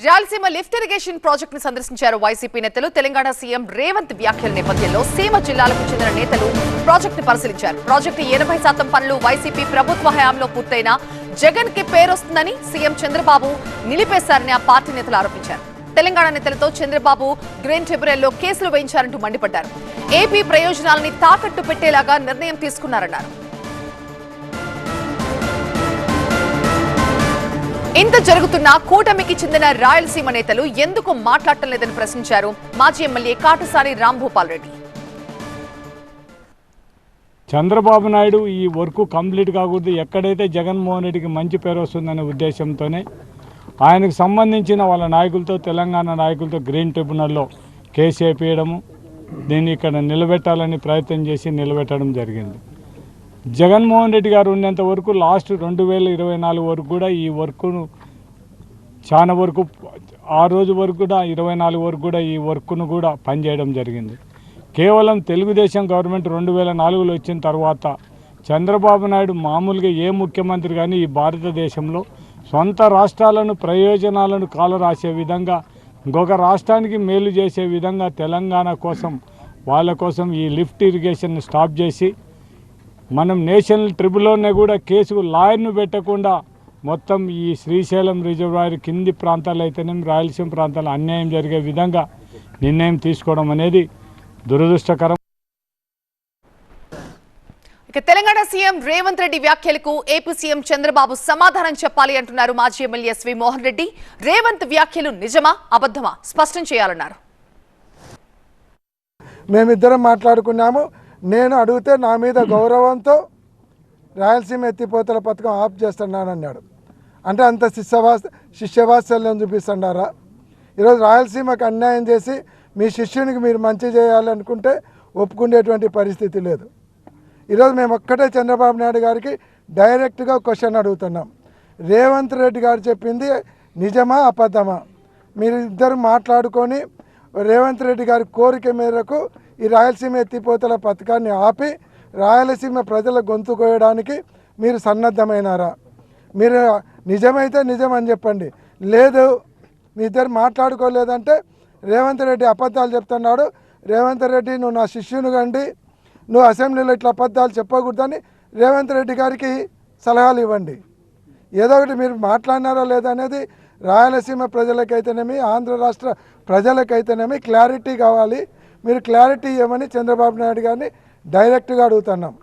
Rayalaseema lift irrigation project ను సందర్శించారు YCP నేతలు. తెలంగాణ సీఎం రేవంత్ వ్యాఖ్యల నేపథ్యంలో సీమ జిల్లాలకు చెందిన నేతలు ప్రాజెక్టు పరిశీలించారు. ప్రాజెక్టు 80% పనులు వైసీపీ ప్రభుత్వ హయాంలో పూర్తయినా జగన్ కి పేరొస్తుందని సీఎం చంద్రబాబు నిలిపేశారని ఆ పార్టీ నేతలు ఆరోపించారు. తెలంగాణ నేతలతో చంద్రబాబు గ్రీన్ ట్రిబ్యునల్లో కేసులు వేయించారంటూ మండిపడ్డారు. ఏపీ ప్రయోజనాలని తాకట్టు పెట్టేలాగా నిర్ణయం తీసుకున్నారన్నారు. ఇంత జరుగుతున్నా కూటమికి చెందిన రాయలసీమ నేతలు ఎందుకు మాట్లాడటం లేదని ప్రశ్నించారు మాజీ ఎమ్మెల్యే కాటసాని రాంభూపాల్ రెడ్డి. చంద్రబాబు నాయుడు ఈ వర్క్ కంప్లీట్ కాకూడదు, ఎక్కడైతే జగన్మోహన్ రెడ్డికి మంచి పేరు వస్తుందనే ఉద్దేశంతోనే ఆయనకు సంబంధించిన వాళ్ళ నాయకులతో, తెలంగాణ నాయకులతో గ్రీన్ ట్రిబ్యునల్లో కేసు వేయించడము, దీన్ని ఇక్కడ నిలబెట్టాలని ప్రయత్నం చేసి నిలబెట్టడం జరిగింది. జగన్మోహన్ రెడ్డి గారు ఉన్నంత వరకు లాస్ట్ 2024 వరకు కూడా ఈ వర్క్ను చాలా వరకు, ఆ రోజు వరకు కూడా 24 వరకు కూడా ఈ వర్క్ను కూడా పనిచేయడం జరిగింది. కేవలం తెలుగుదేశం గవర్నమెంట్ 2004లో వచ్చిన తర్వాత చంద్రబాబు నాయుడు మామూలుగా ఏ ముఖ్యమంత్రి కానీ ఈ భారతదేశంలో సొంత రాష్ట్రాలను ప్రయోజనాలను కాలరాసే విధంగా, ఇంకొక రాష్ట్రానికి మేలు చేసే విధంగా తెలంగాణ కోసం వాళ్ళ కోసం ఈ లిఫ్ట్ ఇరిగేషన్ స్టాప్ చేసి మనం నేషనల్ ట్రిబ్యునల్లోనే కూడా కేసుకు లాయర్ను పెట్టకుండా మొత్తం ఈ శ్రీశైలం రిజర్వాయర్ కింది ప్రాంతాలు అయితేనేమి రాయలసీమ ప్రాంతాల్లో అన్యాయం జరిగే విధంగా నిర్ణయం తీసుకోవడం అనేది దురదృష్టకరం. ఇక తెలంగాణ సీఎం రేవంత్ రెడ్డి వ్యాఖ్యలకు ఏపీ సీఎం చంద్రబాబు సమాధానం చెప్పాలి అంటున్నారు మాజీ ఎమ్మెల్యే ఎస్వి మోహన్ రెడ్డి. రేవంత్ వ్యాఖ్యలు నిజమా అబద్ధమా స్పష్టం చేయాలన్నారు. మేమిద్దరం మాట్లాడుకున్నాము. నేను అడిగితే నా మీద గౌరవంతో రాయలసీమ ఎత్తిపోతల పథకం ఆఫ్ చేస్తున్నానన్నాడు. అంటే అంత శిష్యవాత్సల్యం చూపిస్తున్నారా? ఈరోజు రాయలసీమకు అన్యాయం చేసి మీ శిష్యునికి మీరు మంచి చేయాలనుకుంటే ఒప్పుకునేటువంటి పరిస్థితి లేదు. ఈరోజు మేము ఒక్కటే చంద్రబాబు నాయుడు గారికి డైరెక్ట్గా క్వశ్చన్ అడుగుతున్నాం. రేవంత్ రెడ్డి గారు చెప్పింది నిజమా అబద్ధమా? మీరు ఇద్దరు మాట్లాడుకొని రేవంత్ రెడ్డి గారి కోరిక మేరకు ఈ రాయలసీమ ఎత్తిపోతల పథకాన్ని ఆపి రాయలసీమ ప్రజల గొంతు కోయడానికి మీరు సన్నద్ధమైనారా? మీరు నిజమైతే నిజం అని చెప్పండి. లేదు మీ ఇద్దరు మాట్లాడుకోలేదంటే రేవంత్ రెడ్డి అబద్ధాలు చెప్తున్నాడు, రేవంత్ రెడ్డి నువ్వు నా శిష్యుని కండి, నువ్వు అసెంబ్లీలో ఇట్లా అబద్ధాలు చెప్పకూడదని రేవంత్ రెడ్డి గారికి సలహాలు ఇవ్వండి. ఏదో ఒకటి మీరు మాట్లాడినారా లేదనేది రాయలసీమ ప్రజలకైతేనేమి, ఆంధ్ర రాష్ట్ర ప్రజలకైతేనేమి క్లారిటీ కావాలి. మీరు క్లారిటీ ఇవ్వమని చంద్రబాబు నాయుడు గారిని డైరెక్ట్గా అడుగుతున్నాం.